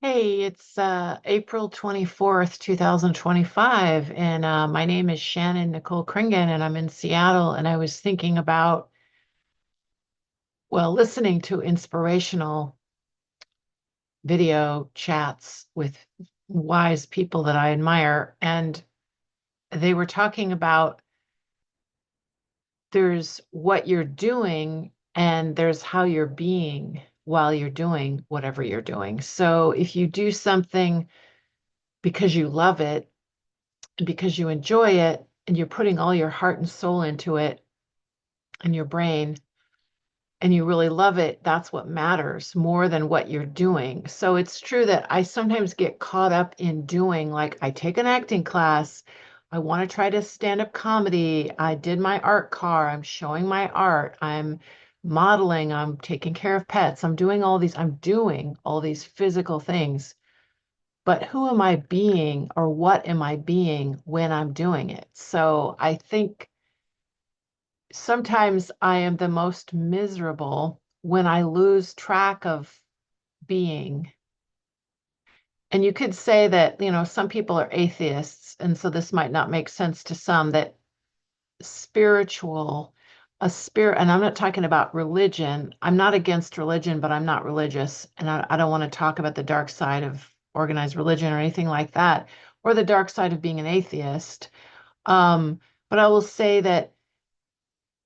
Hey, it's April 24th, 2025, and my name is Shannon Kringen, and I'm in Seattle. And I was thinking about, well, listening to inspirational video chats with wise people that I admire, and they were talking about there's what you're doing and there's how you're being while you're doing whatever you're doing. So if you do something because you love it, because you enjoy it and you're putting all your heart and soul into it and your brain and you really love it, that's what matters more than what you're doing. So it's true that I sometimes get caught up in doing, like, I take an acting class. I want to try to stand up comedy. I did my art car. I'm showing my art. I'm modeling. I'm taking care of pets. I'm doing all these physical things, but who am I being or what am I being when I'm doing it? So I think sometimes I am the most miserable when I lose track of being. And you could say that, some people are atheists, and so this might not make sense to some, that spiritual, a spirit, and I'm not talking about religion. I'm not against religion, but I'm not religious. And I don't want to talk about the dark side of organized religion or anything like that, or the dark side of being an atheist. But I will say that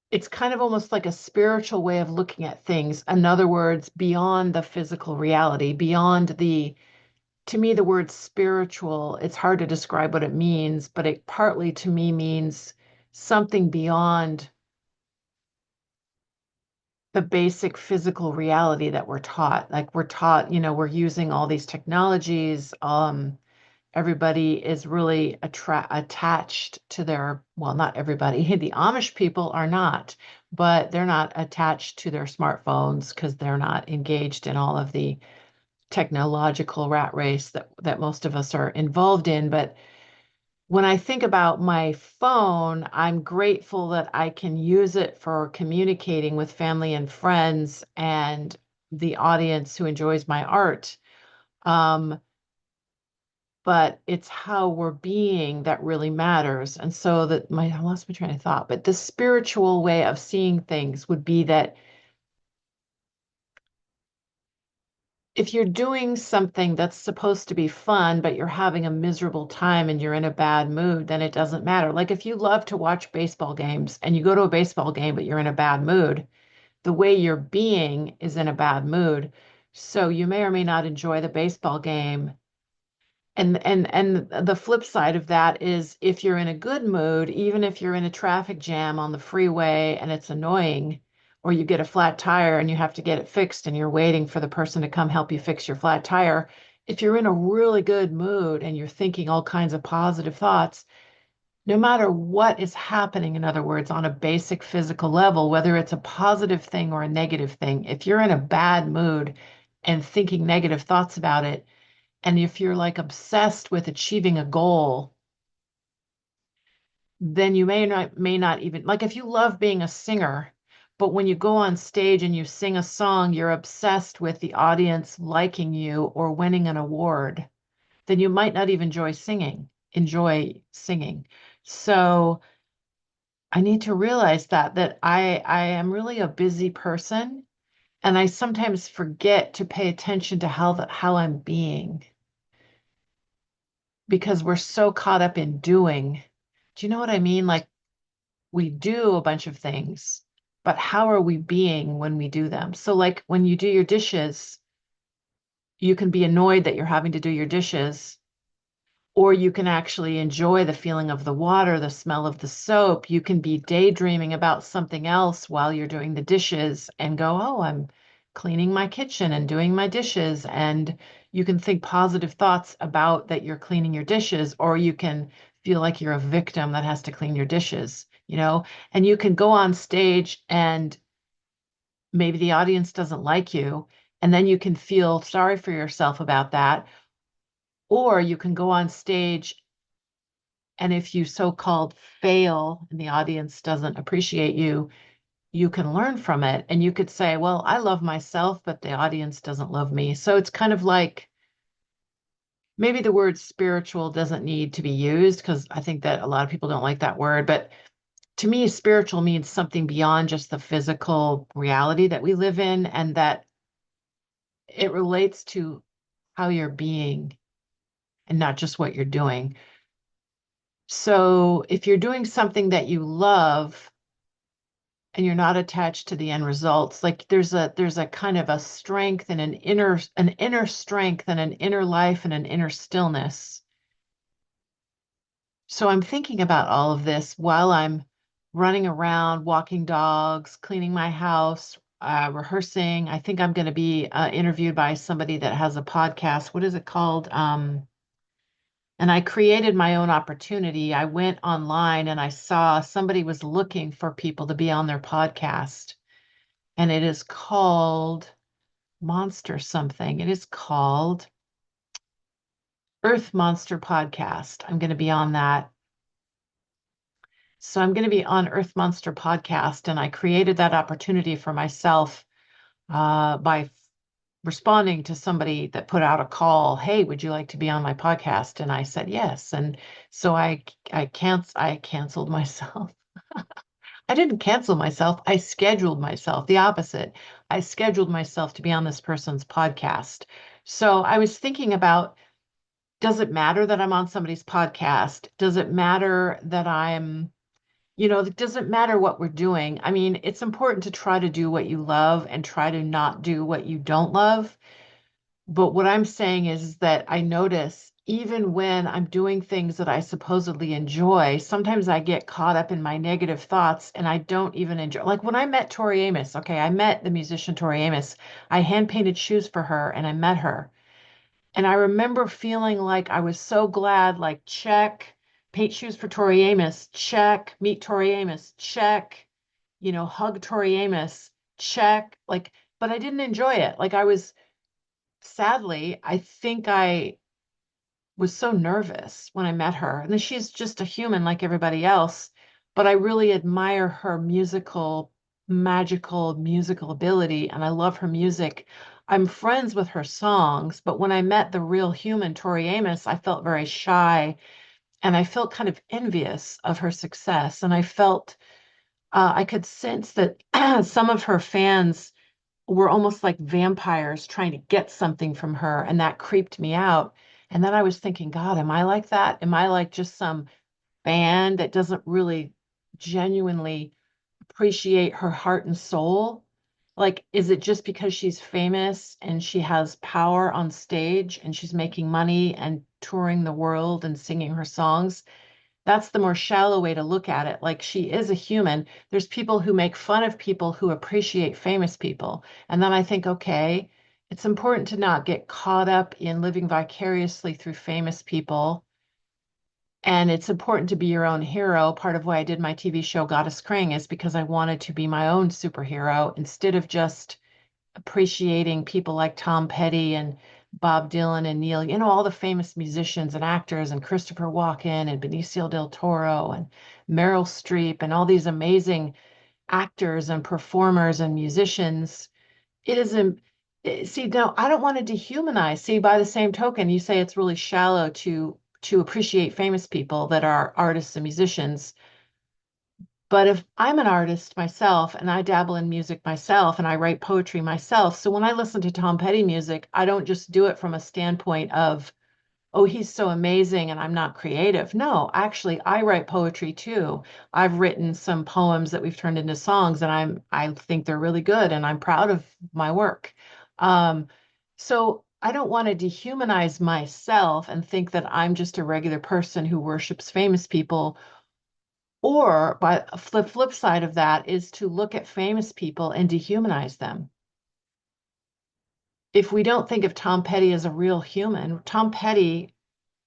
it's kind of almost like a spiritual way of looking at things. In other words, beyond the physical reality, beyond to me, the word spiritual, it's hard to describe what it means, but it partly to me means something beyond the basic physical reality that we're taught. Like we're taught, we're using all these technologies. Everybody is really attached to their, well, not everybody. The Amish people are not, but they're not attached to their smartphones because they're not engaged in all of the technological rat race that most of us are involved in. But when I think about my phone, I'm grateful that I can use it for communicating with family and friends and the audience who enjoys my art. Um, but it's how we're being that really matters. And so I lost my train of thought, but the spiritual way of seeing things would be that if you're doing something that's supposed to be fun, but you're having a miserable time and you're in a bad mood, then it doesn't matter. Like if you love to watch baseball games and you go to a baseball game, but you're in a bad mood, the way you're being is in a bad mood. So you may or may not enjoy the baseball game. And the flip side of that is if you're in a good mood, even if you're in a traffic jam on the freeway and it's annoying, or you get a flat tire and you have to get it fixed and you're waiting for the person to come help you fix your flat tire, if you're in a really good mood and you're thinking all kinds of positive thoughts, no matter what is happening, in other words, on a basic physical level, whether it's a positive thing or a negative thing, if you're in a bad mood and thinking negative thoughts about it, and if you're like obsessed with achieving a goal, then you may not even like if you love being a singer, but when you go on stage and you sing a song, you're obsessed with the audience liking you or winning an award, then you might not even enjoy singing. So I need to realize that I am really a busy person and I sometimes forget to pay attention to how I'm being because we're so caught up in doing. Do you know what I mean? Like we do a bunch of things, but how are we being when we do them? So, like when you do your dishes, you can be annoyed that you're having to do your dishes, or you can actually enjoy the feeling of the water, the smell of the soap. You can be daydreaming about something else while you're doing the dishes and go, oh, I'm cleaning my kitchen and doing my dishes. And you can think positive thoughts about that you're cleaning your dishes, or you can feel like you're a victim that has to clean your dishes. And you can go on stage and maybe the audience doesn't like you. And then you can feel sorry for yourself about that. Or you can go on stage and if you so-called fail and the audience doesn't appreciate you, you can learn from it. And you could say, well, I love myself, but the audience doesn't love me. So it's kind of like maybe the word spiritual doesn't need to be used because I think that a lot of people don't like that word. But to me, spiritual means something beyond just the physical reality that we live in, and that it relates to how you're being and not just what you're doing. So if you're doing something that you love and you're not attached to the end results, like there's a kind of a strength and an inner strength and an inner life and an inner stillness. So I'm thinking about all of this while I'm running around, walking dogs, cleaning my house, rehearsing. I think I'm going to be interviewed by somebody that has a podcast. What is it called? And I created my own opportunity. I went online and I saw somebody was looking for people to be on their podcast. And it is called Monster something. It is called Earth Monster Podcast. I'm going to be on that. So I'm going to be on Earth Monster Podcast. And I created that opportunity for myself by responding to somebody that put out a call. Hey, would you like to be on my podcast? And I said yes. And so I canceled myself. I didn't cancel myself. I scheduled myself, the opposite. I scheduled myself to be on this person's podcast. So I was thinking about, does it matter that I'm on somebody's podcast? Does it matter that it doesn't matter what we're doing. I mean, it's important to try to do what you love and try to not do what you don't love. But what I'm saying is that I notice even when I'm doing things that I supposedly enjoy, sometimes I get caught up in my negative thoughts and I don't even enjoy. Like when I met Tori Amos, okay, I met the musician Tori Amos. I hand painted shoes for her and I met her. And I remember feeling like I was so glad, like, check, paint shoes for Tori Amos, check, meet Tori Amos, check, hug Tori Amos, check. Like, but I didn't enjoy it. Like, sadly, I think I was so nervous when I met her. And then she's just a human like everybody else, but I really admire her magical musical ability, and I love her music. I'm friends with her songs, but when I met the real human Tori Amos, I felt very shy and I felt kind of envious of her success. And I could sense that some of her fans were almost like vampires trying to get something from her, and that creeped me out. And then I was thinking, God, am I like that? Am I like just some fan that doesn't really genuinely appreciate her heart and soul? Like, is it just because she's famous and she has power on stage and she's making money and touring the world and singing her songs? That's the more shallow way to look at it. Like, she is a human. There's people who make fun of people who appreciate famous people. And then I think, okay, it's important to not get caught up in living vicariously through famous people. And it's important to be your own hero. Part of why I did my TV show Goddess Kring is because I wanted to be my own superhero instead of just appreciating people like Tom Petty and Bob Dylan and Neil, all the famous musicians and actors and Christopher Walken and Benicio del Toro and Meryl Streep and all these amazing actors and performers and musicians. It is a See, no, I don't want to dehumanize. See, by the same token, you say it's really shallow to appreciate famous people that are artists and musicians. But if I'm an artist myself and I dabble in music myself and I write poetry myself, so when I listen to Tom Petty music, I don't just do it from a standpoint of, oh, he's so amazing and I'm not creative. No, actually, I write poetry too. I've written some poems that we've turned into songs and I think they're really good and I'm proud of my work. Um, so I don't want to dehumanize myself and think that I'm just a regular person who worships famous people. Or by flip side of that is to look at famous people and dehumanize them. If we don't think of Tom Petty as a real human, Tom Petty,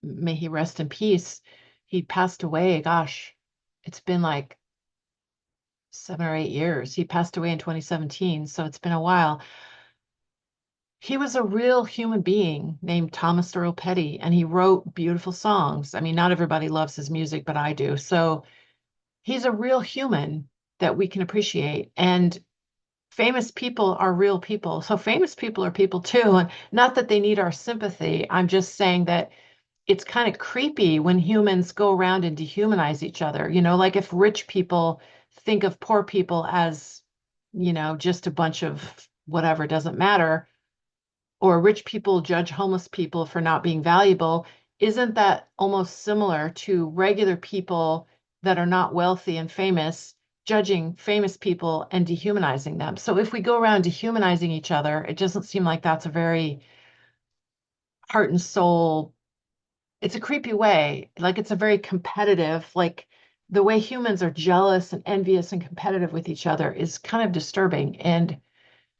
may he rest in peace, he passed away, gosh, it's been like 7 or 8 years. He passed away in 2017, so it's been a while. He was a real human being named Thomas Earl Petty, and he wrote beautiful songs. I mean, not everybody loves his music, but I do. So he's a real human that we can appreciate. And famous people are real people. So famous people are people too. And not that they need our sympathy. I'm just saying that it's kind of creepy when humans go around and dehumanize each other. Like if rich people think of poor people as, just a bunch of whatever, doesn't matter, or rich people judge homeless people for not being valuable, isn't that almost similar to regular people that are not wealthy and famous judging famous people and dehumanizing them? So if we go around dehumanizing each other, it doesn't seem like that's a very heart and soul. It's a creepy way. Like it's a very competitive, like the way humans are jealous and envious and competitive with each other is kind of disturbing. And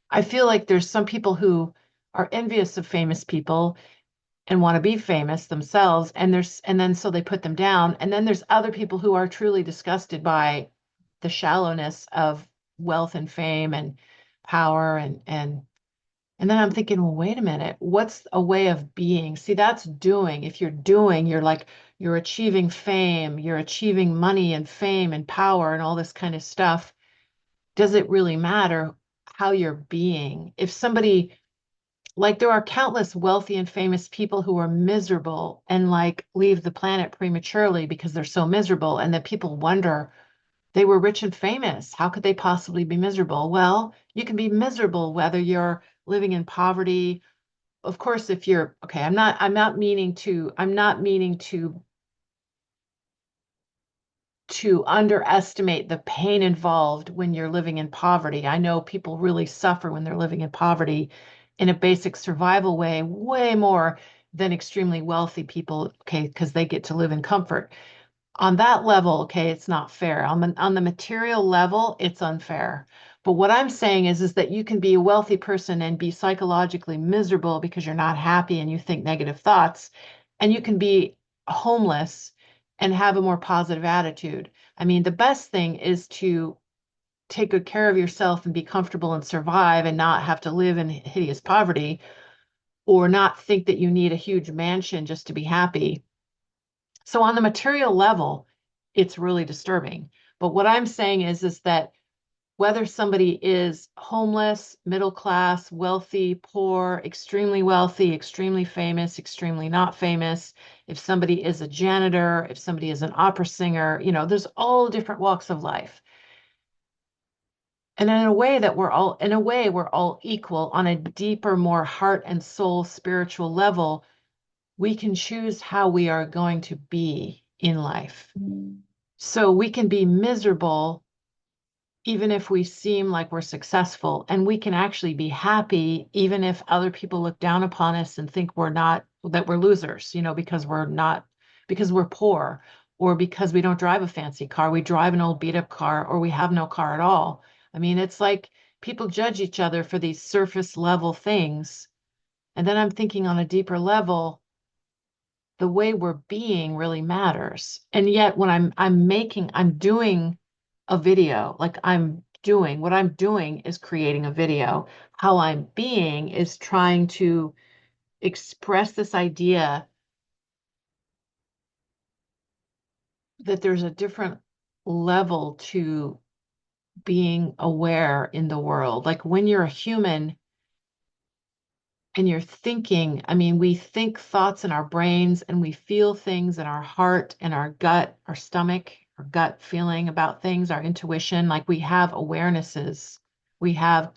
I feel like there's some people who are envious of famous people and want to be famous themselves, and then so they put them down. And then there's other people who are truly disgusted by the shallowness of wealth and fame and power and then I'm thinking, well, wait a minute, what's a way of being? See, that's doing. If you're doing, you're like, you're achieving fame, you're achieving money and fame and power and all this kind of stuff. Does it really matter how you're being? If somebody, like, there are countless wealthy and famous people who are miserable and like leave the planet prematurely because they're so miserable. And that people wonder, they were rich and famous. How could they possibly be miserable? Well, you can be miserable whether you're living in poverty. Of course, if you're okay, I'm not meaning to underestimate the pain involved when you're living in poverty. I know people really suffer when they're living in poverty in a basic survival way, way more than extremely wealthy people, okay, because they get to live in comfort. On that level, okay, it's not fair. On the material level, it's unfair. But what I'm saying is that you can be a wealthy person and be psychologically miserable because you're not happy and you think negative thoughts, and you can be homeless and have a more positive attitude. I mean, the best thing is to take good care of yourself and be comfortable and survive and not have to live in hideous poverty or not think that you need a huge mansion just to be happy. So on the material level, it's really disturbing. But what I'm saying is that whether somebody is homeless, middle class, wealthy, poor, extremely wealthy, extremely famous, extremely not famous, if somebody is a janitor, if somebody is an opera singer, there's all different walks of life. And in a way, we're all equal on a deeper, more heart and soul spiritual level. We can choose how we are going to be in life. So we can be miserable even if we seem like we're successful, and we can actually be happy even if other people look down upon us and think we're not, that we're losers, because we're not, because we're poor, or because we don't drive a fancy car, we drive an old beat up car, or we have no car at all. I mean, it's like people judge each other for these surface level things. And then I'm thinking on a deeper level, the way we're being really matters. And yet when I'm doing a video, like what I'm doing is creating a video. How I'm being is trying to express this idea that there's a different level to being aware in the world. Like when you're a human, and you're thinking, I mean, we think thoughts in our brains and we feel things in our heart and our gut, our stomach, our gut feeling about things, our intuition. Like we have awarenesses. We have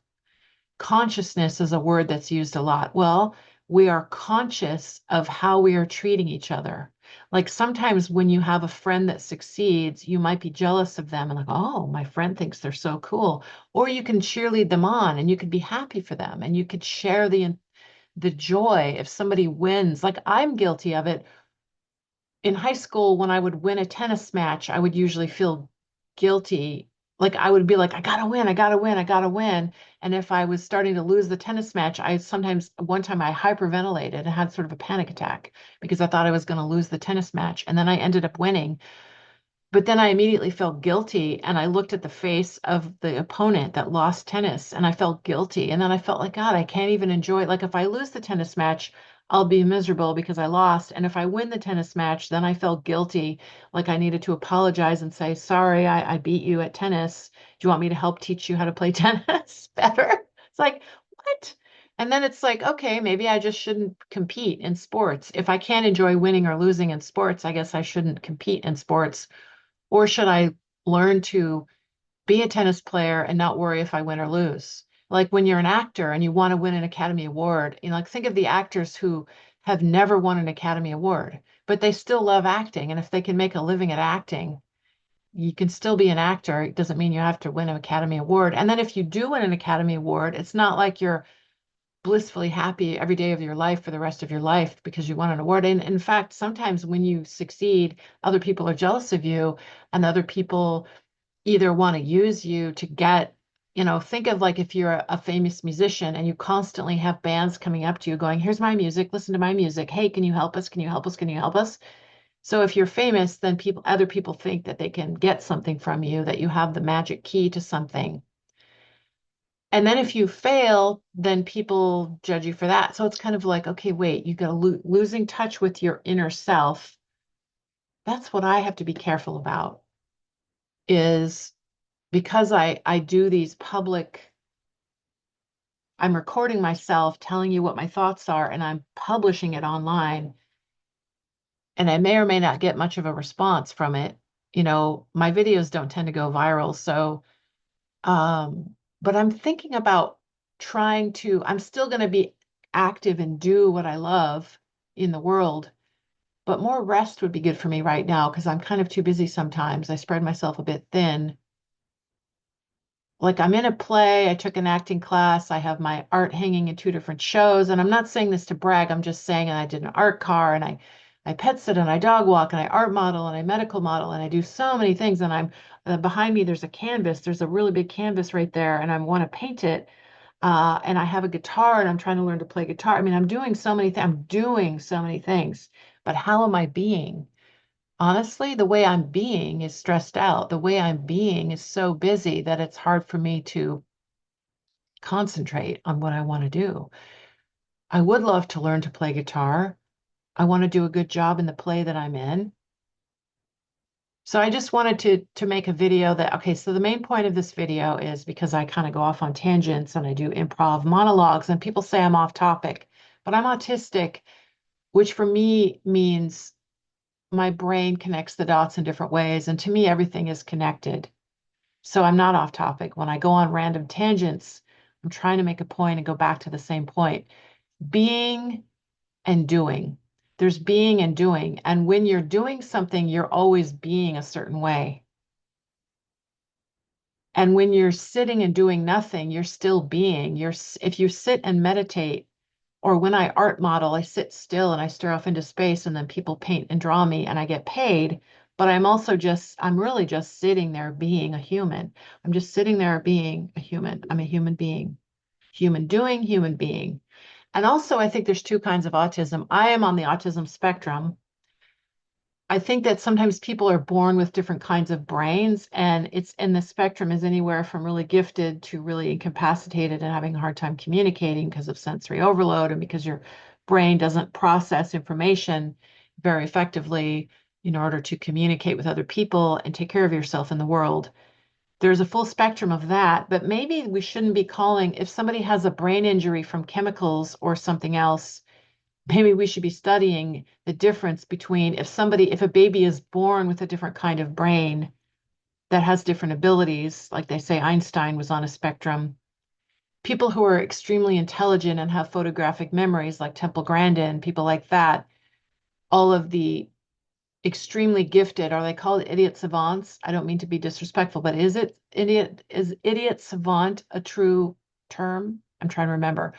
consciousness is a word that's used a lot. Well, we are conscious of how we are treating each other. Like sometimes when you have a friend that succeeds, you might be jealous of them and like, oh, my friend thinks they're so cool. Or you can cheerlead them on and you could be happy for them and you could share the joy if somebody wins. Like I'm guilty of it. In high school, when I would win a tennis match, I would usually feel guilty. Like I would be like, I gotta win, I gotta win, I gotta win. And if I was starting to lose the tennis match, one time I hyperventilated and had sort of a panic attack because I thought I was going to lose the tennis match. And then I ended up winning. But then I immediately felt guilty and I looked at the face of the opponent that lost tennis and I felt guilty. And then I felt like, God, I can't even enjoy it. Like if I lose the tennis match, I'll be miserable because I lost. And if I win the tennis match, then I felt guilty, like I needed to apologize and say, sorry, I beat you at tennis. Do you want me to help teach you how to play tennis better? It's like, what? And then it's like, okay, maybe I just shouldn't compete in sports. If I can't enjoy winning or losing in sports, I guess I shouldn't compete in sports. Or should I learn to be a tennis player and not worry if I win or lose? Like when you're an actor and you want to win an Academy Award, like think of the actors who have never won an Academy Award, but they still love acting. And if they can make a living at acting, you can still be an actor. It doesn't mean you have to win an Academy Award. And then if you do win an Academy Award, it's not like you're blissfully happy every day of your life for the rest of your life because you won an award. And in fact, sometimes when you succeed, other people are jealous of you and other people either want to use you to get, think of like if you're a famous musician and you constantly have bands coming up to you going, here's my music, listen to my music. Hey, can you help us? Can you help us? Can you help us? So if you're famous, then other people think that they can get something from you, that you have the magic key to something. And then if you fail, then people judge you for that. So it's kind of like, okay, wait, you got losing touch with your inner self. That's what I have to be careful about is because I do these public, I'm recording myself telling you what my thoughts are and I'm publishing it online and I may or may not get much of a response from it. My videos don't tend to go viral, so but I'm thinking about I'm still going to be active and do what I love in the world, but more rest would be good for me right now because I'm kind of too busy sometimes. I spread myself a bit thin. Like I'm in a play, I took an acting class, I have my art hanging in two different shows, and I'm not saying this to brag, I'm just saying I did an art car and I pet sit and I dog walk and I art model and I medical model and I do so many things and I'm behind me there's a canvas, there's a really big canvas right there and I want to paint it. And I have a guitar and I'm trying to learn to play guitar. I mean, I'm doing so many things. I'm doing so many things, but how am I being? Honestly, the way I'm being is stressed out. The way I'm being is so busy that it's hard for me to concentrate on what I want to do. I would love to learn to play guitar. I want to do a good job in the play that I'm in. So I just wanted to make a video that, okay, so the main point of this video is because I kind of go off on tangents and I do improv monologues and people say I'm off topic, but I'm autistic, which for me means my brain connects the dots in different ways. And to me, everything is connected. So I'm not off topic. When I go on random tangents, I'm trying to make a point and go back to the same point. Being and doing. There's being and doing. And when you're doing something, you're always being a certain way. And when you're sitting and doing nothing, you're still being. If you sit and meditate, or when I art model, I sit still and I stare off into space and then people paint and draw me and I get paid. But I'm really just sitting there being a human. I'm just sitting there being a human. I'm a human being, human doing, human being. And also, I think there's two kinds of autism. I am on the autism spectrum. I think that sometimes people are born with different kinds of brains, and it's in the spectrum is anywhere from really gifted to really incapacitated and having a hard time communicating because of sensory overload and because your brain doesn't process information very effectively in order to communicate with other people and take care of yourself in the world. There's a full spectrum of that, but maybe we shouldn't be calling if somebody has a brain injury from chemicals or something else. Maybe we should be studying the difference between if a baby is born with a different kind of brain that has different abilities, like they say Einstein was on a spectrum, people who are extremely intelligent and have photographic memories like Temple Grandin, people like that, all of the extremely gifted, are they called idiot savants? I don't mean to be disrespectful, but is idiot savant a true term? I'm trying to remember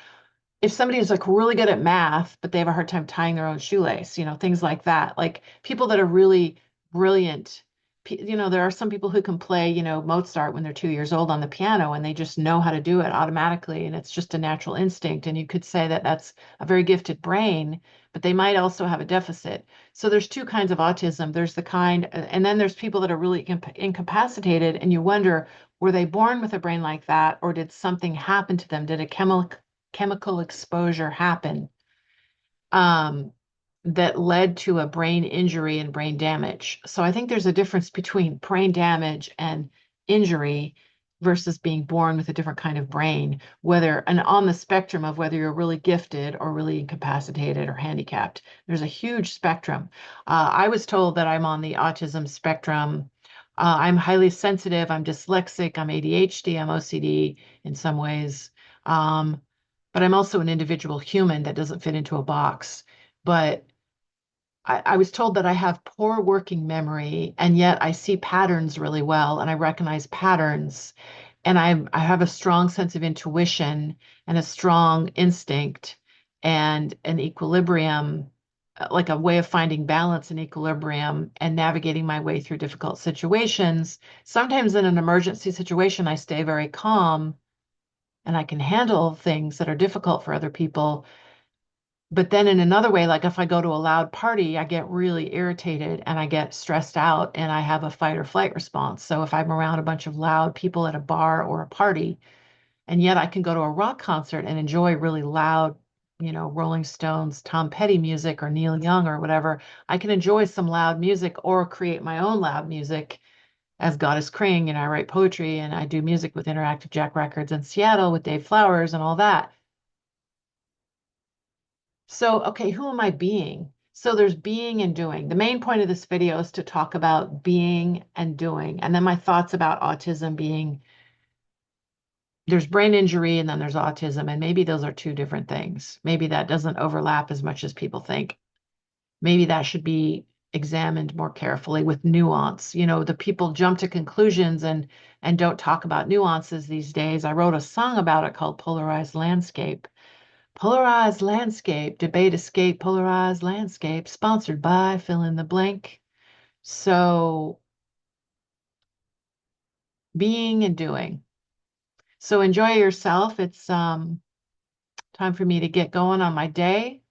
if somebody is like really good at math, but they have a hard time tying their own shoelace, things like that. Like people that are really brilliant, there are some people who can play, Mozart when they're 2 years old on the piano and they just know how to do it automatically. And it's just a natural instinct. And you could say that that's a very gifted brain, but they might also have a deficit. So there's two kinds of autism. There's and then there's people that are really incapacitated and you wonder, were they born with a brain like that or did something happen to them? Did a chemical exposure happen? um, that led to a brain injury and brain damage. So I think there's a difference between brain damage and injury versus being born with a different kind of brain, whether and on the spectrum of whether you're really gifted or really incapacitated or handicapped. There's a huge spectrum. I was told that I'm on the autism spectrum. I'm highly sensitive. I'm dyslexic. I'm ADHD. I'm OCD in some ways. Um, but I'm also an individual human that doesn't fit into a box. But I was told that I have poor working memory, and yet I see patterns really well, and I recognize patterns, and I have a strong sense of intuition and a strong instinct and an equilibrium, like a way of finding balance and equilibrium and navigating my way through difficult situations. Sometimes in an emergency situation, I stay very calm and I can handle things that are difficult for other people. But then in another way, like if I go to a loud party, I get really irritated and I get stressed out and I have a fight or flight response. So if I'm around a bunch of loud people at a bar or a party, and yet I can go to a rock concert and enjoy really loud, Rolling Stones, Tom Petty music or Neil Young or whatever, I can enjoy some loud music or create my own loud music as Goddess Kring. And I write poetry and I do music with Interactive Jack Records in Seattle with Dave Flowers and all that. So, okay, who am I being? So there's being and doing. The main point of this video is to talk about being and doing. And then my thoughts about autism being there's brain injury and then there's autism. And maybe those are two different things. Maybe that doesn't overlap as much as people think. Maybe that should be examined more carefully with nuance. The people jump to conclusions and don't talk about nuances these days. I wrote a song about it called Polarized Landscape. Polarized landscape, debate escape, polarized landscape, sponsored by fill in the blank. So being and doing. So enjoy yourself. It's time for me to get going on my day.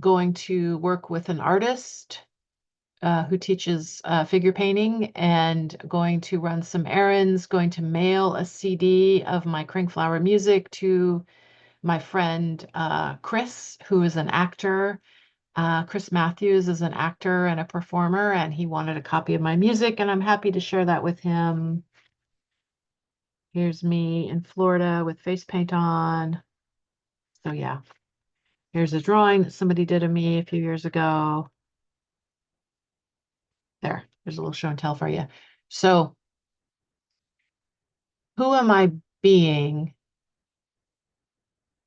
Going to work with an artist who teaches figure painting and going to run some errands, going to mail a CD of my Kring Flower music to my friend Chris, who is an actor. Chris Matthews is an actor and a performer, and he wanted a copy of my music, and I'm happy to share that with him. Here's me in Florida with face paint on. So yeah, here's a drawing that somebody did of me a few years ago. There's a little show and tell for you. So who am I being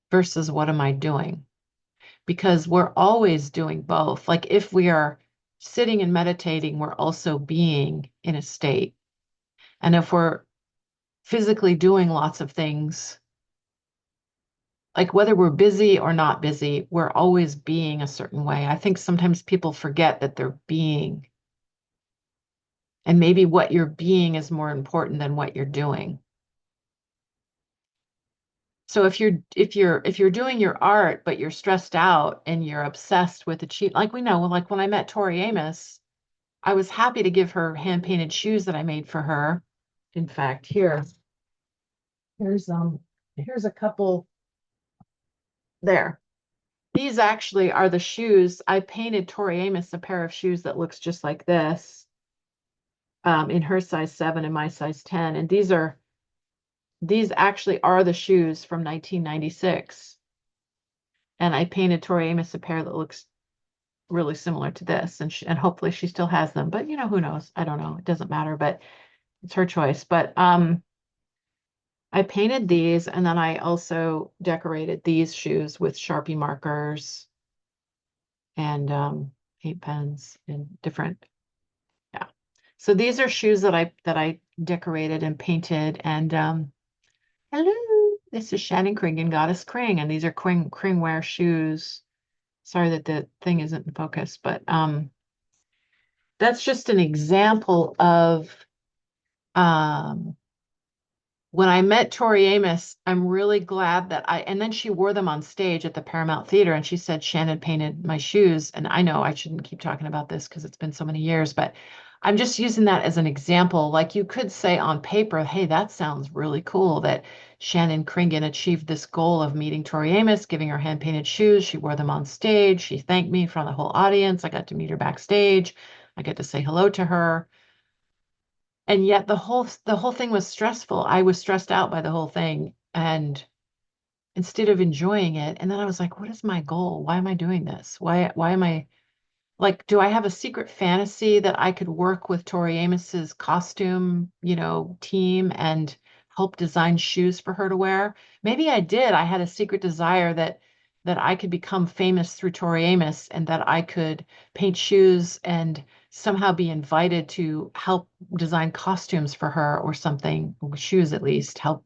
versus what am I doing? Because we're always doing both. Like if we are sitting and meditating, we're also being in a state. And if we're physically doing lots of things, like whether we're busy or not busy, we're always being a certain way. I think sometimes people forget that they're being, and maybe what you're being is more important than what you're doing. So if you're doing your art, but you're stressed out and you're obsessed with achieve, like we know, like when I met Tori Amos, I was happy to give her hand painted shoes that I made for her. In fact, here's a couple there. These actually are the shoes. I painted Tori Amos a pair of shoes that looks just like this, in her size 7 and my size 10. And these actually are the shoes from 1996. And I painted Tori Amos a pair that looks really similar to this, and hopefully she still has them. But who knows? I don't know. It doesn't matter, but it's her choice. But I painted these, and then I also decorated these shoes with Sharpie markers and paint pens and different. Yeah. So these are shoes that I decorated and painted. And hello, this is Shannon Kringen, Goddess Kring, and these are Kring wear shoes. Sorry that the thing isn't in focus, but that's just an example of um, when I met Tori Amos. I'm really glad that and then she wore them on stage at the Paramount Theater, and she said Shannon painted my shoes. And I know I shouldn't keep talking about this because it's been so many years, but I'm just using that as an example. Like you could say on paper, hey, that sounds really cool that Shannon Kringen achieved this goal of meeting Tori Amos, giving her hand-painted shoes. She wore them on stage. She thanked me in front of the whole audience. I got to meet her backstage. I get to say hello to her. And yet the whole thing was stressful. I was stressed out by the whole thing. And instead of enjoying it, and then I was like, what is my goal? Why am I doing this? Why am I like, do I have a secret fantasy that I could work with Tori Amos's costume, team and help design shoes for her to wear? Maybe I did. I had a secret desire that I could become famous through Tori Amos and that I could paint shoes and somehow be invited to help design costumes for her or something, shoes at least, help,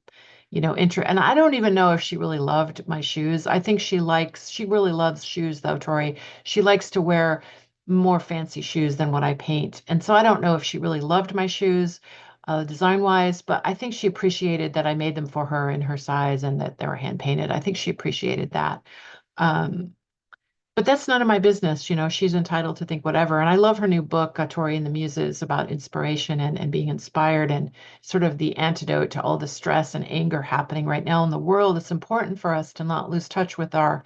and I don't even know if she really loved my shoes. I think she really loves shoes though, Tori. She likes to wear more fancy shoes than what I paint. And so I don't know if she really loved my shoes, design wise, but I think she appreciated that I made them for her in her size and that they were hand painted. I think she appreciated that. Um, but that's none of my business. She's entitled to think whatever. And I love her new book, Tori and the Muses, about inspiration and being inspired and sort of the antidote to all the stress and anger happening right now in the world. It's important for us to not lose touch with our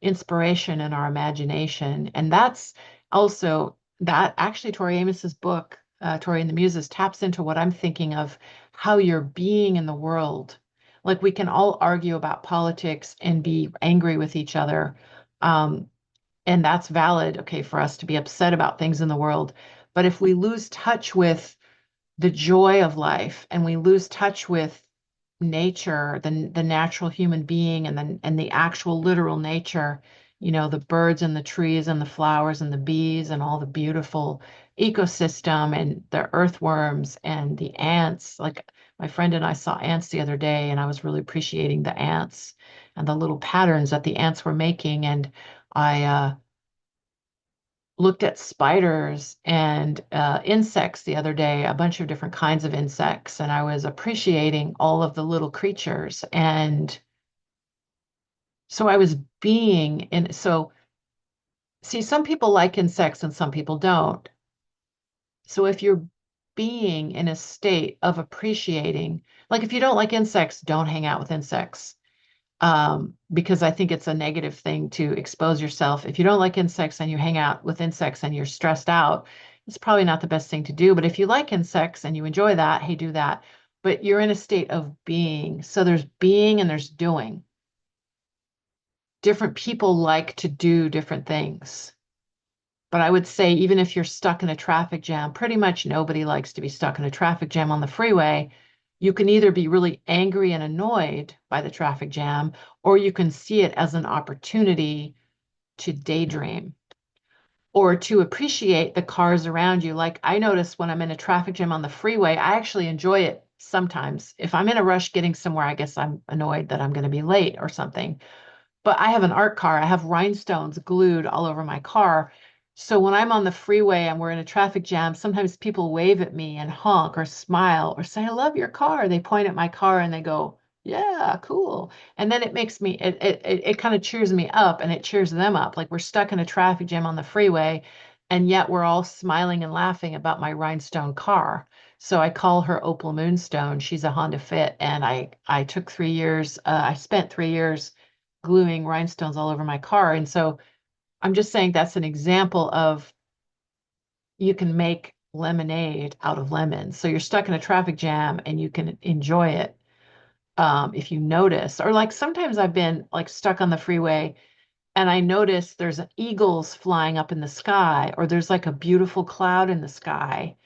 inspiration and our imagination. And that's also that actually Tori Amos's book, Tori and the Muses, taps into what I'm thinking of how you're being in the world. Like we can all argue about politics and be angry with each other. Um, and that's valid, okay, for us to be upset about things in the world. But if we lose touch with the joy of life and we lose touch with nature, the natural human being and the actual literal nature, the birds and the trees and the flowers and the bees and all the beautiful ecosystem and the earthworms and the ants. Like my friend and I saw ants the other day, and I was really appreciating the ants and the little patterns that the ants were making. And I looked at spiders and insects the other day, a bunch of different kinds of insects, and I was appreciating all of the little creatures. And so I was being in, so see, some people like insects and some people don't. So if you're being in a state of appreciating, like if you don't like insects, don't hang out with insects. Because I think it's a negative thing to expose yourself. If you don't like insects and you hang out with insects and you're stressed out, it's probably not the best thing to do. But if you like insects and you enjoy that, hey, do that. But you're in a state of being. So there's being and there's doing. Different people like to do different things. But I would say, even if you're stuck in a traffic jam, pretty much nobody likes to be stuck in a traffic jam on the freeway. You can either be really angry and annoyed by the traffic jam, or you can see it as an opportunity to daydream or to appreciate the cars around you. Like I notice when I'm in a traffic jam on the freeway, I actually enjoy it sometimes. If I'm in a rush getting somewhere, I guess I'm annoyed that I'm going to be late or something. But I have an art car. I have rhinestones glued all over my car. So when I'm on the freeway and we're in a traffic jam, sometimes people wave at me and honk or smile or say, I love your car. They point at my car and they go, yeah, cool. And then it makes me, it kind of cheers me up and it cheers them up. Like we're stuck in a traffic jam on the freeway and yet we're all smiling and laughing about my rhinestone car. So I call her Opal Moonstone. She's a Honda Fit, and I took 3 years. I spent 3 years gluing rhinestones all over my car. And so I'm just saying that's an example of you can make lemonade out of lemons. So you're stuck in a traffic jam and you can enjoy it if you notice. Or like sometimes I've been like stuck on the freeway and I notice there's eagles flying up in the sky, or there's like a beautiful cloud in the sky,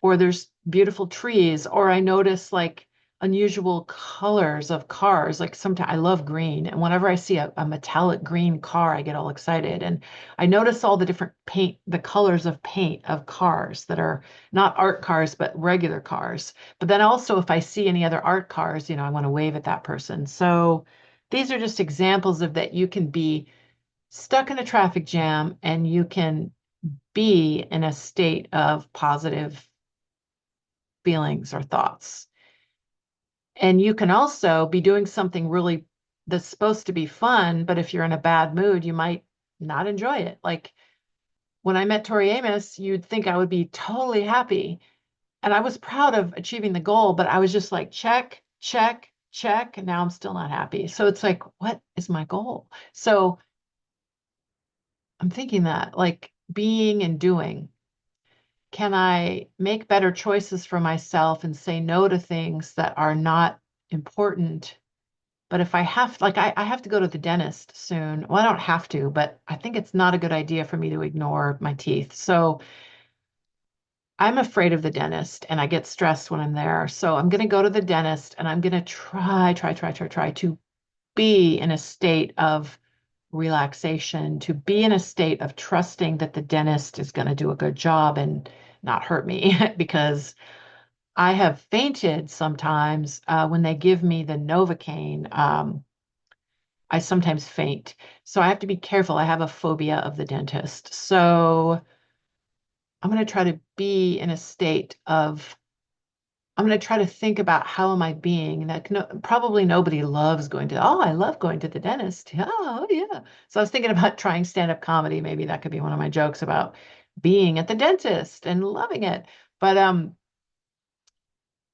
or there's beautiful trees, or I notice like unusual colors of cars. Like sometimes I love green, and whenever I see a metallic green car, I get all excited. And I notice all the different paint, the colors of paint of cars that are not art cars, but regular cars. But then also, if I see any other art cars, I want to wave at that person. So these are just examples of that you can be stuck in a traffic jam and you can be in a state of positive feelings or thoughts. And you can also be doing something really that's supposed to be fun, but if you're in a bad mood, you might not enjoy it. Like when I met Tori Amos, you'd think I would be totally happy. And I was proud of achieving the goal, but I was just like, check, check, check. And now I'm still not happy. So it's like, what is my goal? So I'm thinking that like being and doing, can I make better choices for myself and say no to things that are not important? But if I have, like, I have to go to the dentist soon. Well, I don't have to, but I think it's not a good idea for me to ignore my teeth. So I'm afraid of the dentist and I get stressed when I'm there. So I'm going to go to the dentist and I'm going to try to be in a state of relaxation, to be in a state of trusting that the dentist is going to do a good job and not hurt me because I have fainted sometimes when they give me the Novocaine. I sometimes faint. So I have to be careful. I have a phobia of the dentist. So I'm going to try to be in a state of, I'm going to try to think about how am I being. And that probably nobody loves going to, oh, I love going to the dentist. Oh, yeah. So I was thinking about trying stand-up comedy. Maybe that could be one of my jokes about being at the dentist and loving it. But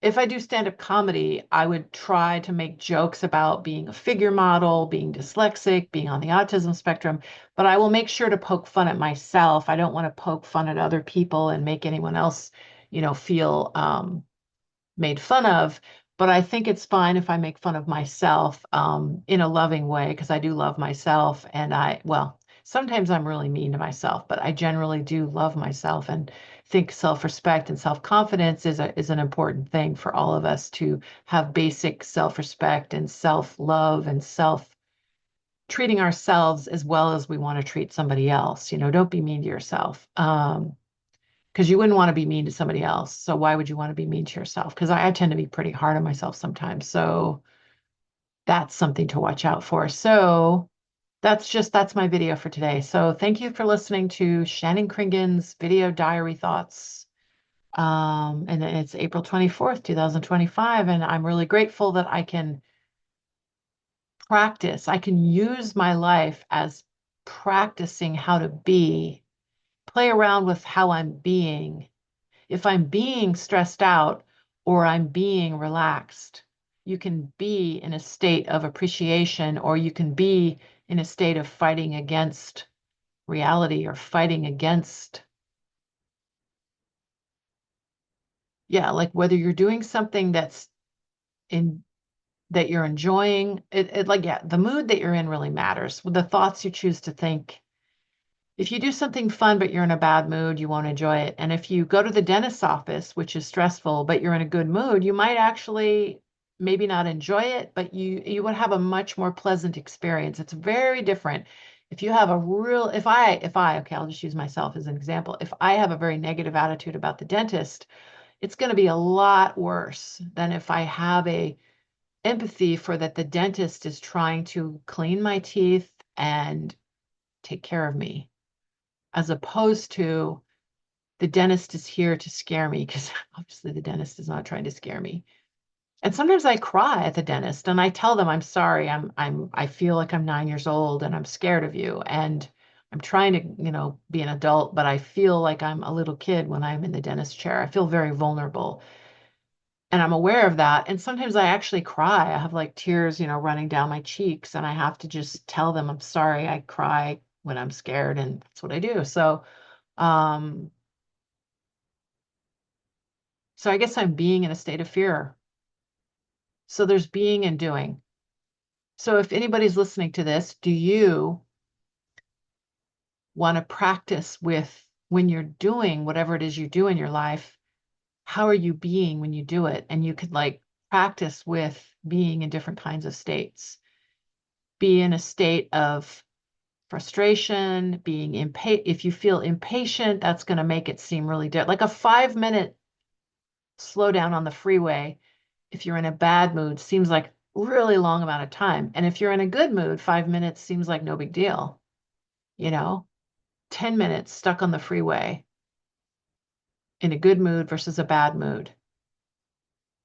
if I do stand-up comedy, I would try to make jokes about being a figure model, being dyslexic, being on the autism spectrum, but I will make sure to poke fun at myself. I don't want to poke fun at other people and make anyone else, feel made fun of. But I think it's fine if I make fun of myself in a loving way because I do love myself. And well, sometimes I'm really mean to myself, but I generally do love myself and think self-respect and self-confidence is an important thing for all of us to have basic self-respect and self-love and self treating ourselves as well as we want to treat somebody else. Don't be mean to yourself. Because you wouldn't want to be mean to somebody else. So why would you want to be mean to yourself? Because I tend to be pretty hard on myself sometimes. So that's something to watch out for. So that's my video for today. So thank you for listening to Shannon Kringen's video diary thoughts. And it's April 24th, 2025. And I'm really grateful that I can practice. I can use my life as practicing how to be, play around with how I'm being if I'm being stressed out or I'm being relaxed. You can be in a state of appreciation or you can be in a state of fighting against reality or fighting against, yeah, like whether you're doing something that's in that you're enjoying, like, yeah, the mood that you're in really matters. The thoughts you choose to think. If you do something fun, but you're in a bad mood, you won't enjoy it. And if you go to the dentist's office, which is stressful, but you're in a good mood, you might actually maybe not enjoy it, but you would have a much more pleasant experience. It's very different. If you have a real, okay, I'll just use myself as an example. If I have a very negative attitude about the dentist, it's going to be a lot worse than if I have a empathy for that the dentist is trying to clean my teeth and take care of me as opposed to the dentist is here to scare me because obviously the dentist is not trying to scare me. And sometimes I cry at the dentist and I tell them I'm sorry. I feel like I'm 9 years old and I'm scared of you and I'm trying to, be an adult, but I feel like I'm a little kid when I'm in the dentist chair. I feel very vulnerable. And I'm aware of that. And sometimes I actually cry. I have like tears, running down my cheeks and I have to just tell them I'm sorry. I cry when I'm scared and that's what I do. Um, So I guess I'm being in a state of fear. So there's being and doing. So if anybody's listening to this, do you want to practice with when you're doing whatever it is you do in your life? How are you being when you do it? And you could like practice with being in different kinds of states. Be in a state of frustration, being impatient. If you feel impatient, that's going to make it seem really like a 5 minute slow down on the freeway if you're in a bad mood, seems like really long amount of time. And if you're in a good mood, 5 minutes seems like no big deal. You know, 10 minutes stuck on the freeway in a good mood versus a bad mood.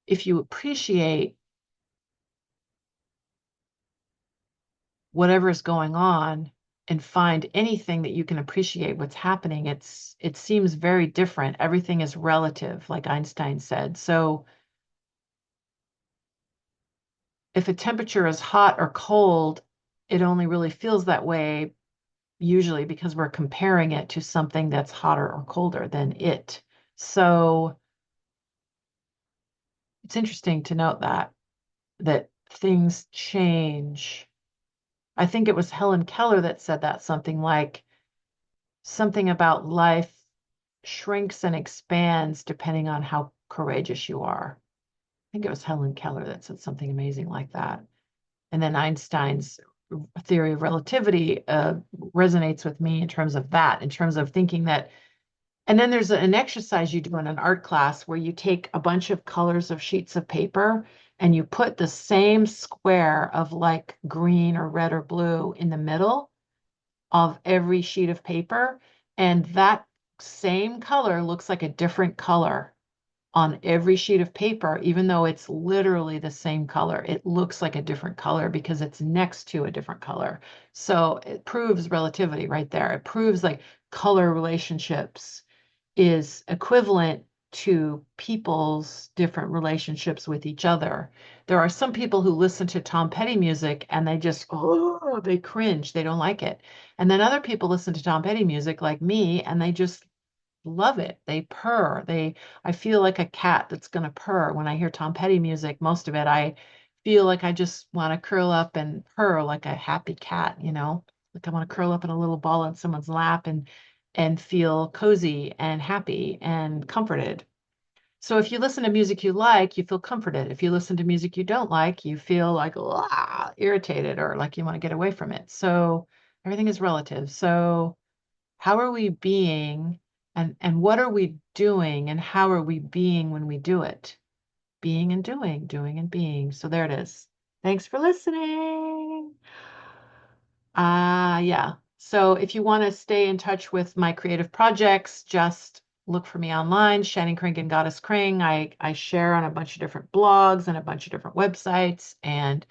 If you appreciate whatever is going on, and find anything that you can appreciate what's happening, it seems very different. Everything is relative, like Einstein said. So if a temperature is hot or cold, it only really feels that way usually because we're comparing it to something that's hotter or colder than it. So it's interesting to note that things change. I think it was Helen Keller that said that something like something about life shrinks and expands depending on how courageous you are. I think it was Helen Keller that said something amazing like that. And then Einstein's theory of relativity resonates with me in terms of that, in terms of thinking that. And then there's an exercise you do in an art class where you take a bunch of colors of sheets of paper and you put the same square of like green or red or blue in the middle of every sheet of paper. And that same color looks like a different color on every sheet of paper, even though it's literally the same color. It looks like a different color because it's next to a different color. So it proves relativity right there. It proves like color relationships is equivalent to people's different relationships with each other. There are some people who listen to Tom Petty music and they just, oh, they cringe. They don't like it. And then other people listen to Tom Petty music like me and they just love it. They purr. I feel like a cat that's going to purr when I hear Tom Petty music. Most of it, I feel like I just want to curl up and purr like a happy cat, like I want to curl up in a little ball on someone's lap and feel cozy and happy and comforted. So if you listen to music you like, you feel comforted. If you listen to music you don't like, you feel like irritated or like you want to get away from it. So everything is relative. So how are we being and what are we doing and how are we being when we do it? Being and doing and being. So there it is. Thanks for listening. Yeah. So if you want to stay in touch with my creative projects, just look for me online, Shannon Kringen Goddess Kring. I share on a bunch of different blogs and a bunch of different websites, and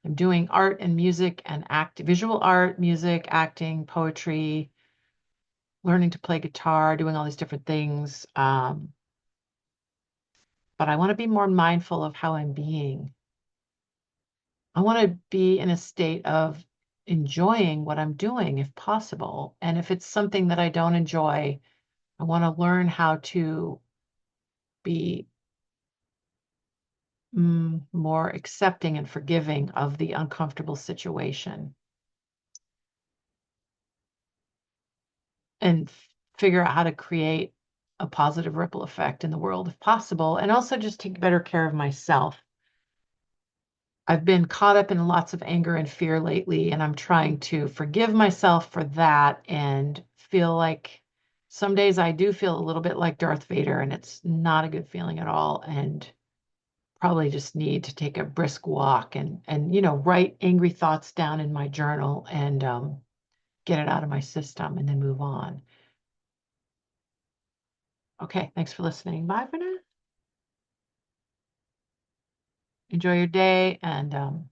I'm doing art and music and visual art, music, acting, poetry, learning to play guitar, doing all these different things. But I want to be more mindful of how I'm being. I want to be in a state of enjoying what I'm doing if possible. And if it's something that I don't enjoy, I want to learn how to be more accepting and forgiving of the uncomfortable situation and figure out how to create a positive ripple effect in the world if possible. And also just take better care of myself. I've been caught up in lots of anger and fear lately, and I'm trying to forgive myself for that and feel like some days I do feel a little bit like Darth Vader, and it's not a good feeling at all. And probably just need to take a brisk walk and write angry thoughts down in my journal and get it out of my system and then move on. Okay, thanks for listening. Bye for now. Enjoy your day and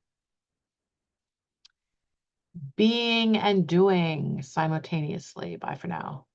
being and doing simultaneously. Bye for now.